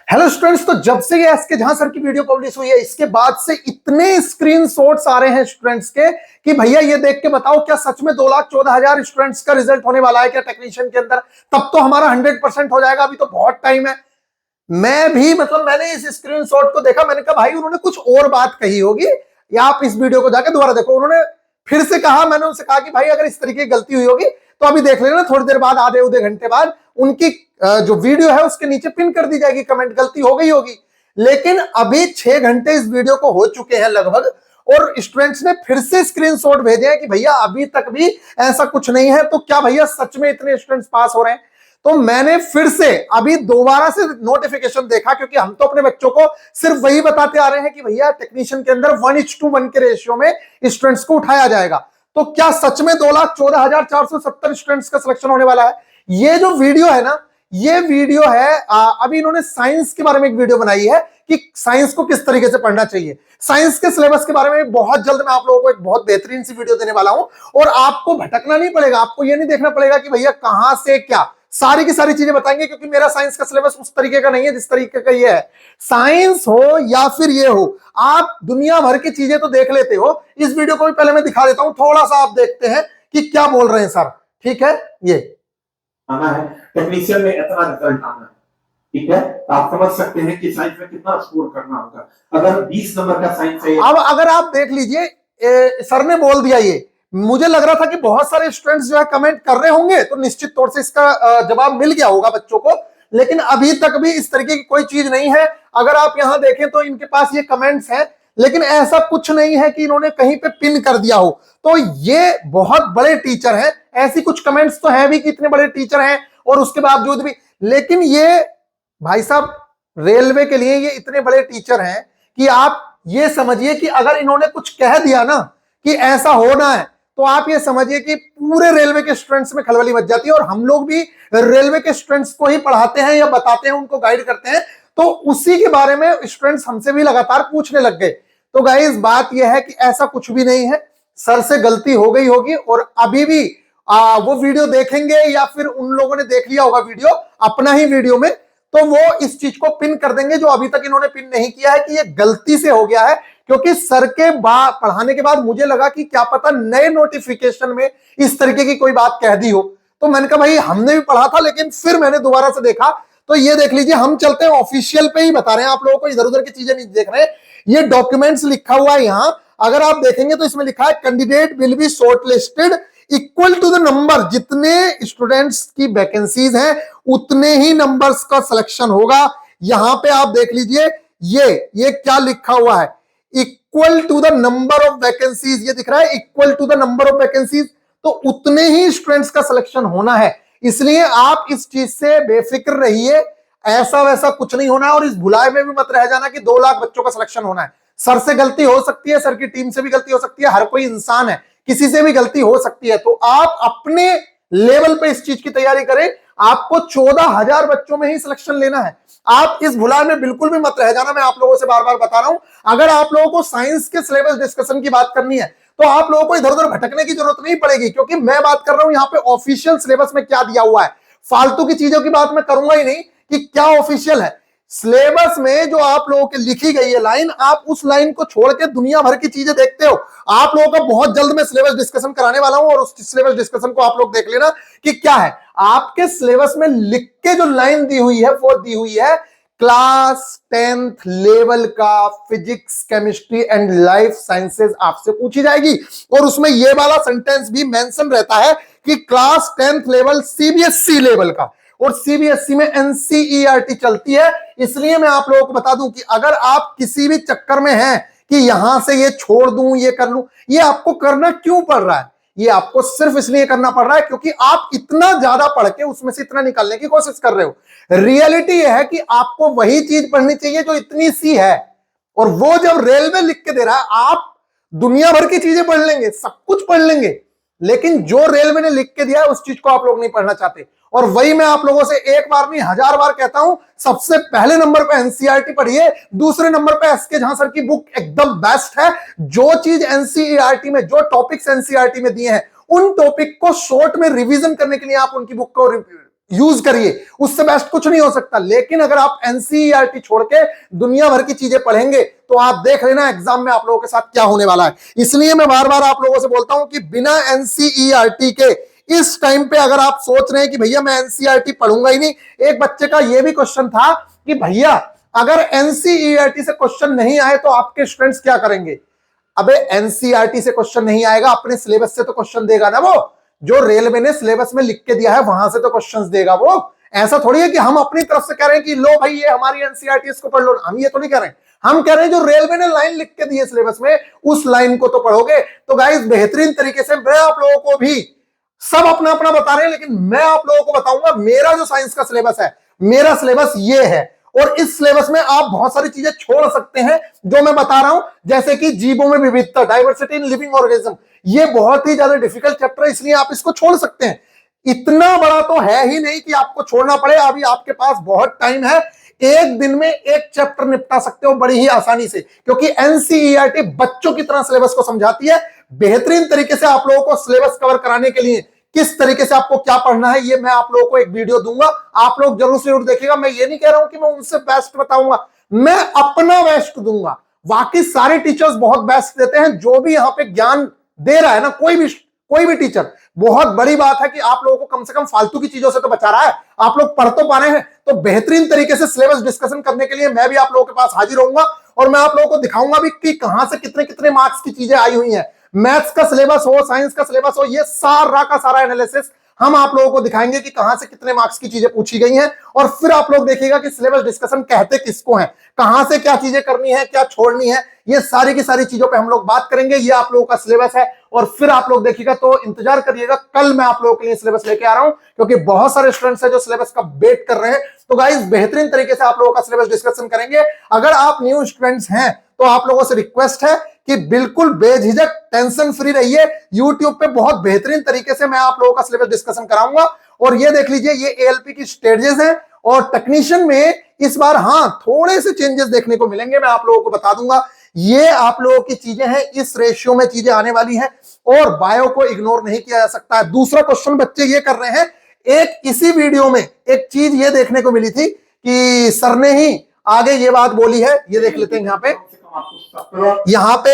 Hello students, तो जब से ये एसके जहां सर की वीडियो पब्लिश हुई है इसके बाद से इतने स्क्रीनशॉट्स आ रहे हैं स्टूडेंट्स के कि भैया ये देख के बताओ क्या सच में 2,14,000 स्टूडेंट्स का रिजल्ट होने वाला है क्या टेक्नीशियन के अंदर। तब तो हमारा 100% हो जाएगा, अभी तो बहुत टाइम है। मैं भी मैंने इस स्क्रीनशॉट को देखा, मैंने कहा भाई उन्होंने कुछ और बात कही होगी, या आप इस वीडियो को जाके दोबारा देखो। उन्होंने फिर से कहा, मैंने उनसे कहा कि भाई अगर इस तरीके की गलती हुई होगी तो अभी देख लेना, थोड़ी देर बाद आधे घंटे बाद उनकी जो वीडियो है उसके नीचे पिन कर दी जाएगी कमेंट, गलती हो गई होगी। लेकिन अभी 6 घंटे इस वीडियो को हो चुके हैं लगभग, और स्टूडेंट्स ने फिर से स्क्रीनशॉट भेजे हैं कि भैया अभी तक भी ऐसा कुछ नहीं है। तो क्या भैया सच में इतने स्टूडेंट्स पास हो रहे हैं? तो मैंने फिर से अभी दोबारा से नोटिफिकेशन देखा, क्योंकि हम तो अपने बच्चों को सिर्फ वही बताते आ रहे हैं कि भैया टेक्नीशियन के अंदर 1:1 के रेशियो में स्टूडेंट्स को उठाया जाएगा। तो क्या सच में 2,14,470 स्टूडेंट्स का सिलेक्शन होने वाला है? ये जो वीडियो है ना, ये वीडियो है अभी इन्होंने साइंस के बारे में एक वीडियो बनाई है कि साइंस को किस तरीके से पढ़ना चाहिए। साइंस के सिलेबस के बारे में बहुत जल्द मैं आप लोगों को एक बहुत बेहतरीन सी वीडियो देने वाला हूं, और आपको भटकना नहीं पड़ेगा, आपको ये नहीं देखना पड़ेगा कि भैया कहां से क्या, सारी की सारी चीजें बताएंगे। क्योंकि मेरा साइंस का सिलेबस उस तरीके का नहीं है जिस तरीके का ये है। साइंस हो या फिर ये हो, आप दुनिया भर की चीजें तो देख लेते हो। इस वीडियो को भी पहले मैं दिखा देता हूं, थोड़ा सा आप देखते हैं कि क्या बोल रहे हैं सर। ठीक है, ये आना है टेक्नीशियन में इतना रिजल्ट आना है, ठीक है। आप समझ सकते हैं कि साइंस में कितना स्कोर करना होगा। अगर 20 नंबर का साइंस है, अब अगर आप देख लीजिए, सर ने बोल दिया ये। मुझे लग रहा था कि बहुत सारे स्टूडेंट्स जो है कमेंट कर रहे होंगे, तो निश्चित तौर से इसका जवाब मिल गया होगा बच्चों को। लेकिन अभी तक भी इस तरीके की कोई चीज नहीं है। अगर आप यहां देखें तो इनके पास ये कमेंट्स हैं, लेकिन ऐसा कुछ नहीं है कि इन्होंने कहीं पे पिन कर दिया हो। तो ये बहुत बड़े टीचर हैं, ऐसी कुछ कमेंट्स तो है भी कि इतने बड़े टीचर हैं और उसके बावजूद भी। लेकिन ये भाई साहब रेलवे के लिए ये इतने बड़े टीचर हैं कि आप ये समझिए कि अगर इन्होंने कुछ कह दिया ना कि ऐसा होना है, तो आप ये समझिए कि पूरे रेलवे के स्टूडेंट्स में खलबली मच जाती है। और हम लोग भी रेलवे के स्टूडेंट्स को ही पढ़ाते हैं या बताते हैं, उनको गाइड करते हैं, तो उसी के बारे में स्टूडेंट्स हमसे भी लगातार पूछने लग गए। तो गाइस बात यह है कि ऐसा कुछ भी नहीं है, सर से गलती हो गई होगी। और अभी भी वो वीडियो देखेंगे या फिर उन लोगों ने देख लिया होगा वीडियो अपना ही वीडियो में, तो वो इस चीज को पिन कर देंगे जो अभी तक इन्होंने पिन नहीं किया है कि ये गलती से हो गया है। क्योंकि सर के पढ़ाने के बाद मुझे लगा कि क्या पता नए नोटिफिकेशन में इस तरीके की कोई बात कह दी हो। तो मैंने कहा भाई हमने भी पढ़ा था, लेकिन फिर मैंने दोबारा से देखा। तो ये देख लीजिए, हम चलते हैं ऑफिशियल पे ही बता रहे हैं आप लोगों को, इधर उधर की चीजें नहीं देख रहे। ये डॉक्यूमेंट्स लिखा हुआ है यहां, अगर आप देखेंगे तो इसमें लिखा है candidate will be shortlisted equal to the number, जितने स्टूडेंट्स की वैकेंसीज हैं उतने ही नंबर्स का सिलेक्शन होगा। यहां पे आप देख लीजिए, ये क्या लिखा हुआ है, equal to the number of vacancies, ये दिख रहा है equal to the number of vacancies. तो उतने ही स्टूडेंट्स का सिलेक्शन होना है, इसलिए आप इस चीज से बेफिक्र रहिए। ऐसा वैसा कुछ नहीं होना है, और इस भुलाए में भी मत रह जाना कि 2 लाख बच्चों का सिलेक्शन होना है। सर से गलती हो सकती है, सर की टीम से भी गलती हो सकती है, हर कोई इंसान है, किसी से भी गलती हो सकती है। तो आप अपने लेवल पे इस चीज की तैयारी करें। आपको 14,000 बच्चों में ही सिलेक्शन लेना है। आप इस भुला में बिल्कुल भी मत रह जाना, मैं आप लोगों से बार बार बता रहा हूं। अगर आप लोगों को साइंस के सिलेबस डिस्कशन की बात करनी है तो आप लोगों को इधर उधर भटकने की जरूरत नहीं पड़ेगी, क्योंकि मैं बात कर रहा हूं यहां पे ऑफिशियल सिलेबस में क्या दिया हुआ है। फालतू की चीजों की बात मैं करूंगा ही नहीं कि क्या ऑफिशियल है। सिलेबस में जो आप लोगों के लिखी गई है लाइन, आप उस लाइन को छोड़ के दुनिया भर की चीजें देखते हो। आप लोगों का बहुत जल्द मैं सिलेबस डिस्कशन कराने वाला हूं, और उस सिलेबस डिस्कशन को आप लोग देख लेना कि क्या है। आपके सिलेबस में लिख के जो लाइन दी हुई है वो दी हुई है क्लास 10th लेवल का physics, chemistry and life sciences आपसे पूछी जाएगी। और उसमें यह वाला सेंटेंस भी मेंशन रहता है कि class 10th level CBSE level का, और सीबीएसई में एनसीईआरटी चलती है। इसलिए मैं आप लोगों को बता दूं कि अगर आप किसी भी चक्कर में हैं कि यहां से ये छोड़ दूं, ये कर लूं, ये आपको करना क्यों पड़ रहा है? ये आपको सिर्फ इसलिए करना पड़ रहा है क्योंकि आप इतना ज्यादा पढ़ के उसमें से इतना निकालने की कोशिश कर रहे हो। रियलिटी यह है कि आपको वही चीज पढ़नी चाहिए जो इतनी सी है, और वो जब रेलवे लिख के दे रहा है, आप दुनिया भर की चीजें पढ़ लेंगे, सब कुछ पढ़ लेंगे, लेकिन जो रेलवे ने लिख के दिया है उस चीज को आप लोग नहीं पढ़ना चाहते। और वही मैं आप लोगों से एक बार नहीं 1000 बार कहता हूं, सबसे पहले नंबर पे एनसीईआरटी पढ़िए, दूसरे नंबर पे एसके झां सर की बुक एकदम बेस्ट है। जो चीज एनसीईआरटी में, जो टॉपिक्स एनसीईआरटी में दिए हैं, उन टॉपिक को शॉर्ट में रिवीजन करने के लिए आप उनकी बुक को यूज करिए, उससे बेस्ट कुछ नहीं हो सकता। लेकिन अगर आप एनसीईआरटी छोड़ के दुनिया भर की चीजें पढ़ेंगे तो आप देख लेना एग्जाम में आप लोगों के साथ क्या होने वाला है। इसलिए मैं बार बार आप लोगों से बोलता हूं कि बिना एनसीईआरटी के इस टाइम पे अगर आप सोच रहे हैं कि भैया मैं एनसीईआरटी पढ़ूंगा ही नहीं, एक बच्चे का यह भी क्वेश्चन था कि भैया अगर एनसीईआरटी से क्वेश्चन नहीं आए तो आपके स्टूडेंट्स क्या करेंगे। अबे एनसीईआरटी से क्वेश्चन नहीं आएगा, अपने सिलेबस से तो क्वेश्चन देगा ना, वो जो रेलवे ने सिलेबस में लिख के दिया है वहां से तो क्वेश्चंस देगा वो। ऐसा थोड़ी है कि हम अपनी तरफ से कह रहे हैं कि लो भाई ये हमारी एनसीईआरटी इसको पढ़ लो, हम ये तो नहीं कह रहे हैं। हम कह रहे हैं जो रेलवे ने लाइन लिख के दी है सिलेबस में उस लाइन को तो पढ़ोगे। तो गाइस बेहतरीन तरीके से मैं आप लोगों को भी, सब अपना अपना बता रहे हैं लेकिन मैं आप लोगों को बताऊंगा मेरा जो साइंस का सिलेबस है, मेरा सिलेबस ये है। और इस सिलेबस में आप बहुत सारी चीजें छोड़ सकते हैं जो मैं बता रहा हूं, जैसे कि जीवों में विविधता, डाइवर्सिटी इन लिविंग ऑर्गेनिज्म, ये बहुत ही ज्यादा डिफिकल्ट चैप्टर है इसलिए आप इसको छोड़ सकते हैं। इतना बड़ा तो है ही नहीं कि आपको छोड़ना पड़े, अभी आपके पास बहुत टाइम है, एक दिन में एक चैप्टर निपटा सकते हो बड़ी ही आसानी से, क्योंकि एनसीईआरटी बच्चों की तरह सिलेबस को समझाती है। बेहतरीन तरीके से आप लोगों को सिलेबस कवर कराने के लिए किस तरीके से आपको क्या पढ़ना है ये मैं आप लोगों को एक वीडियो दूंगा, आप लोग जरूर से जरूर देखिएगा। मैं ये नहीं कह रहा हूं कि मैं उनसे बेस्ट बताऊंगा, मैं अपना बेस्ट दूंगा। बाकी सारे टीचर्स बहुत बेस्ट देते हैं, जो भी यहाँ पे ज्ञान दे रहा है ना कोई भी टीचर, बहुत बड़ी बात है कि आप लोगों को कम से कम फालतू की चीजों से तो बचा रहा है, आप लोग पढ़ तो पा रहे हैं। तो बेहतरीन तरीके से सिलेबस डिस्कशन करने के लिए मैं भी आप लोगों के पास हाजिर रहूंगा और मैं आप लोगों को दिखाऊंगा भी कि कहां से कितने कितने मार्क्स की चीजें आई हुई हैं। मैथ्स का सिलेबस हो, साइंस का सिलेबस हो, ये सारा का सारा एनालिसिस हम आप लोगों को दिखाएंगे कि कहां से कितने मार्क्स की चीजें पूछी गई हैं। और फिर आप लोग देखिएगा कि सिलेबस डिस्कशन कहते किसको है, कहां से क्या चीजें करनी है, क्या छोड़नी है, ये सारी की सारी चीजों पे हम लोग बात करेंगे। ये आप लोगों का सिलेबस है और फिर आप लोग देखिएगा, तो इंतजार करिएगा, कल मैं आप लोगों के लिए सिलेबस लेके आ रहा हूं, क्योंकि बहुत सारे स्टूडेंट्स हैं जो सिलेबस का वेट कर रहे हैं। तो गाइस बेहतरीन तरीके से आप लोगों का सिलेबस डिस्कशन करेंगे। अगर आप न्यू स्टूडेंट्स हैं तो आप लोगों से रिक्वेस्ट है कि बिल्कुल बेझिझक टेंशन फ्री रहिए, यूट्यूब पे बहुत बेहतरीन तरीके से मैं आप लोगों का सिलेबस डिस्कशन कराऊंगा। और ये देख लीजिए, ये एएलपी की स्टेजेस हैं और टेक्नीशियन में इस बार हाँ थोड़े से चेंजेस देखने को मिलेंगे, मैं आप लोगों को बता दूंगा। ये आप लोगों की चीजें हैं, इस रेशियो में चीजें आने वाली हैं और बायो को इग्नोर नहीं किया जा सकता है। दूसरा क्वेश्चन बच्चे ये कर रहे हैं, एक इसी वीडियो में एक चीज ये देखने को मिली थी कि सर ने ही आगे ये बात बोली है, ये देख लेते हैं। यहाँ पे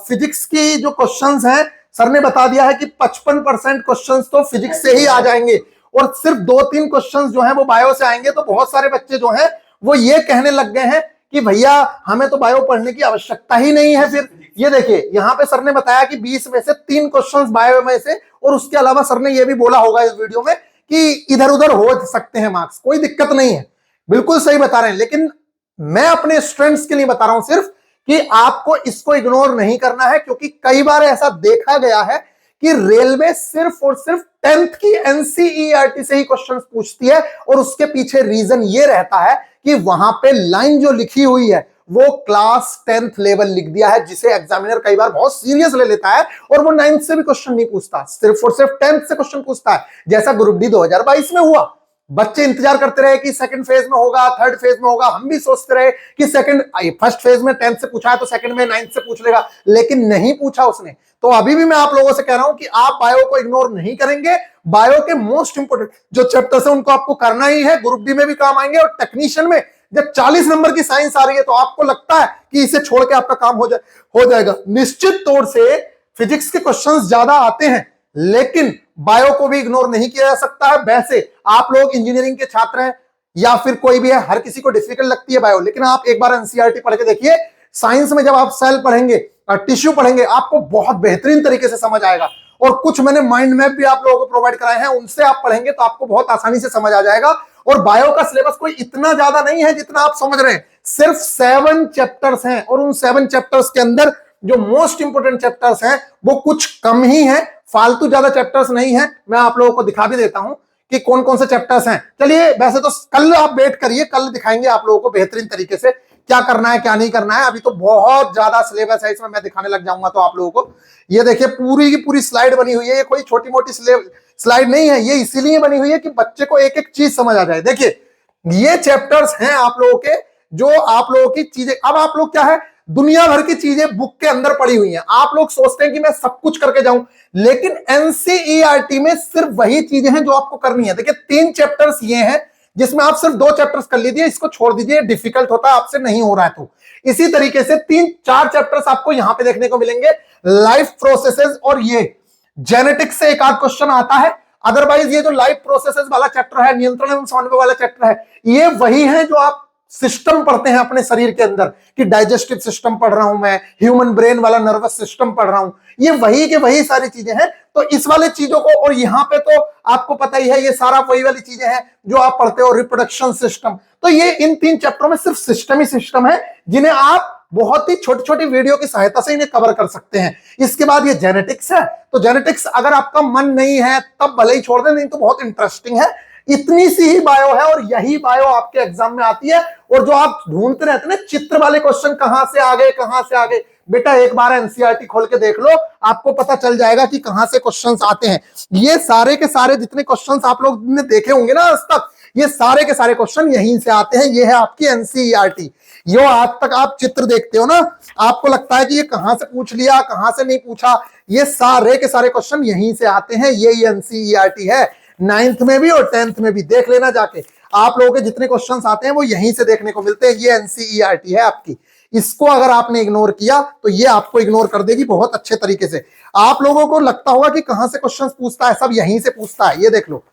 फिजिक्स की जो क्वेश्चंस हैं सर ने बता दिया है कि 55% क्वेश्चंस तो फिजिक्स से ही आ जाएंगे और सिर्फ 2-3 क्वेश्चंस जो हैं वो बायो से आएंगे। तो बहुत सारे बच्चे जो हैं वो ये कहने लग गए हैं कि भैया हमें तो बायो पढ़ने की आवश्यकता ही नहीं है। फिर ये देखिए, यहाँ पे सर ने बताया कि 20 में से 3 क्वेश्चंस बायो में से, और उसके अलावा सर ने ये भी बोला होगा इस वीडियो में कि इधर उधर हो सकते हैं मार्क्स, कोई दिक्कत नहीं है, बिल्कुल सही बता रहे हैं। लेकिन मैं अपने स्टूडेंट्स के लिए बता रहा हूं सिर्फ कि आपको इसको इग्नोर नहीं करना है, क्योंकि कई बार ऐसा देखा गया है कि रेलवे सिर्फ और सिर्फ 10th की एनसीईआरटी से ही क्वेश्चंस पूछती है और उसके पीछे रीजन ये रहता है कि वहां पे लाइन जो लिखी हुई है वो क्लास 10th लेवल लिख दिया है, जिसे एग्जामिनर कई बार बहुत सीरियस ले लेता है और वो 9th से भी क्वेश्चन नहीं पूछता, सिर्फ और सिर्फ 10th से क्वेश्चन पूछता है। जैसा ग्रुप डी 2022 में हुआ, बच्चे इंतजार करते रहे कि सेकंड फेज में होगा, थर्ड फेज में होगा, हम भी सोचते रहे कि फर्स्ट फेज में 10th से पूछा है तो सेकंड में 9th से पूछ लेगा, लेकिन नहीं पूछा उसने। तो अभी भी मैं आप लोगों से कह रहा हूं कि आप बायो को इग्नोर नहीं करेंगे, बायो के मोस्ट इंपोर्टेंट जो चैप्टर्स है उनको आपको करना ही है, ग्रुप डी में भी काम आएंगे। और टेक्नीशियन में जब 40 नंबर की साइंस आ रही है तो आपको लगता है कि इसे छोड़ के आपका काम हो जाएगा। निश्चित तौर से फिजिक्स के क्वेश्चंस ज्यादा आते हैं, लेकिन बायो को भी इग्नोर नहीं किया जा सकता है। वैसे आप लोग इंजीनियरिंग के छात्र हैं या फिर कोई भी है, हर किसी को डिफिकल्ट लगती है बायो, लेकिन आप एक बार एनसीईआरटी पढ़ के देखिए। साइंस में जब आप सेल पढ़ेंगे और टिश्यू पढ़ेंगे आपको बहुत बेहतरीन तरीके से समझ आएगा। और कुछ मैंने माइंड मैप भी आप लोगों को प्रोवाइड कराए हैं, उनसे आप पढ़ेंगे तो आपको बहुत आसानी से समझ आ जाएगा। और बायो का सिलेबस कोई इतना ज्यादा नहीं है जितना आप समझ रहे हैं, सिर्फ 7 चैप्टर्स हैं और उन 7 चैप्टर्स के अंदर जो मोस्ट इंपोर्टेंट चैप्टर्स हैं वो कुछ कम ही हैं, फालतू ज्यादा चैप्टर्स नहीं है। मैं आप लोगों को दिखा भी देता हूं कि कौन कौन से चैप्टर्स हैं। चलिए, वैसे तो कल आप वेट करिए, कल दिखाएंगे आप लोगों को बेहतरीन तरीके से क्या करना है क्या नहीं करना है। अभी तो बहुत ज्यादा सिलेबस है, इसमें मैं दिखाने लग जाऊंगा तो आप लोगों को। ये देखिए पूरी की पूरी स्लाइड बनी हुई है, ये कोई छोटी मोटी स्लाइड नहीं है, ये इसीलिए बनी हुई है कि बच्चे को एक एक चीज समझ आ जाए। देखिए ये चैप्टर्स हैं आप लोगों के, जो आप लोगों की चीजें, अब आप लोग क्या है दुनिया भर की चीजें बुक के अंदर पड़ी हुई हैं। आप लोग सोचते हैं कि मैं सब कुछ करके जाऊं, लेकिन एनसीईआरटी में सिर्फ वही चीजें हैं जो आपको करनी है। देखिए 3 चैप्टर्स ये हैं जिसमें आप सिर्फ 2 चैप्टर्स कर लीजिए, इसको छोड़ दीजिए, डिफिकल्ट होता है, आपसे नहीं हो रहा है तो। इसी तरीके से 3-4 चैप्टर्स आपको यहां पे देखने को मिलेंगे, लाइफ प्रोसेसेस, और ये जेनेटिक्स से एक आध क्वेश्चन आता है। अदरवाइज ये जो लाइफ प्रोसेसेस वाला चैप्टर है, नियंत्रण एवं समन्वय वाला चैप्टर है, ये वही है जो आप सिस्टम पढ़ते हैं अपने शरीर के अंदर, कि डाइजेस्टिव सिस्टम पढ़ रहा हूं मैं, ह्यूमन ब्रेन वाला नर्वस सिस्टम पढ़ रहा हूं, ये वही के वही सारी चीजें हैं। तो इस वाले चीजों को, और यहां पे तो आपको पता ही है ये सारा वही वाली चीजें हैं जो आप पढ़ते हो, रिप्रोडक्शन सिस्टम। तो ये इन 3 चैप्टरों में सिर्फ सिस्टम ही सिस्टम है, जिन्हें आप बहुत ही छोटी छोटी वीडियो की सहायता से इन्हें कवर कर सकते हैं। इसके बाद ये जेनेटिक्स है, तो जेनेटिक्स अगर आपका मन नहीं है तब भले ही छोड़ दें, नहीं तो बहुत इंटरेस्टिंग है। इतनी सी ही बायो है, और यही बायो आपके एग्जाम में आती है। और जो आप ढूंढते रहते हैं ना चित्र वाले क्वेश्चन, कहां से आ गए कहां से आ गए, बेटा एक बार एनसीईआरटी खोल के देख लो, आपको पता चल जाएगा कि कहां से क्वेश्चंस आते हैं। ये सारे के सारे जितने क्वेश्चंस आप लोग ने देखे होंगे ना आज तक, ये सारे के सारे क्वेश्चन यहीं से आते हैं। ये है आपकी एनसीईआरटी। यो आज तक आप चित्र देखते हो ना, आपको लगता है कि ये कहां से पूछ लिया कहां से नहीं पूछा, ये सारे के सारे क्वेश्चन यहीं से आते हैं। यही एनसीईआरटी है, 9th में भी और 10th में भी देख लेना जाके, आप लोगों के जितने क्वेश्चंस आते हैं वो यहीं से देखने को मिलते हैं। ये एनसीईआरटी है आपकी। इसको अगर आपने इग्नोर किया तो ये आपको इग्नोर कर देगी बहुत अच्छे तरीके से। आप लोगों को लगता होगा कि कहां से क्वेश्चंस पूछता है, सब यहीं से पूछता है। ये देख लो,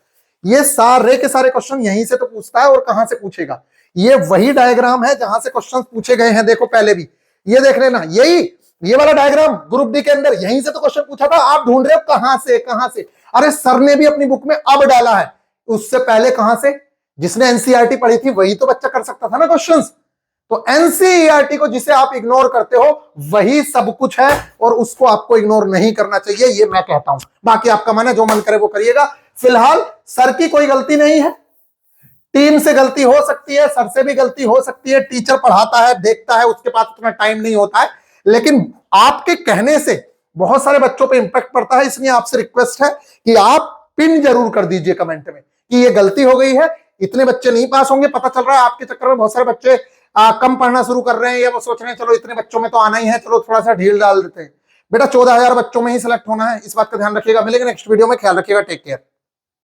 ये सारे के सारे क्वेश्चन यहीं से तो पूछता है, और कहां से पूछेगा, ये वही डायग्राम है जहां से क्वेश्चन पूछे गए हैं। देखो पहले भी ये देख लेना, यही ये वाला डायग्राम ग्रुप डी के अंदर यहीं से तो क्वेश्चन पूछा था। आप ढूंढ रहे हो कहां से कहां से, अरे सर ने भी अपनी बुक में अब डाला है, उससे पहले कहां से, जिसने एनसीईआरटी पढ़ी थी वही तो बच्चा कर सकता था ना क्वेश्चंस। तो एनसीईआरटी को जिसे आप इग्नोर करते हो वही सब कुछ है, और उसको आपको इग्नोर नहीं करना चाहिए, ये मैं कहता हूं। बाकी आपका मन है, जो मन करे वो करिएगा। फिलहाल सर की कोई गलती नहीं है, टीम से गलती हो सकती है, सर से भी गलती हो सकती है, टीचर पढ़ाता है देखता है, उसके पास उतना टाइम नहीं होता है, लेकिन आपके कहने से बहुत सारे बच्चों पे इंपैक्ट पड़ता है। इसलिए आपसे रिक्वेस्ट है कि आप पिन जरूर कर दीजिए कमेंट में कि ये गलती हो गई है। इतने बच्चे नहीं पास होंगे, पता चल रहा है आपके चक्कर में बहुत सारे बच्चे कम पढ़ना शुरू कर रहे हैं, या वो सोच रहे हैं चलो इतने बच्चों में तो आना ही है, चलो थोड़ा सा ढील डाल देते हैं। बेटा 14,000 बच्चों में ही सिलेक्ट होना है, इस बात का ध्यान रखिएगा। मिलेंगे नेक्स्ट वीडियो में, ख्याल रखिएगा, टेक केयर।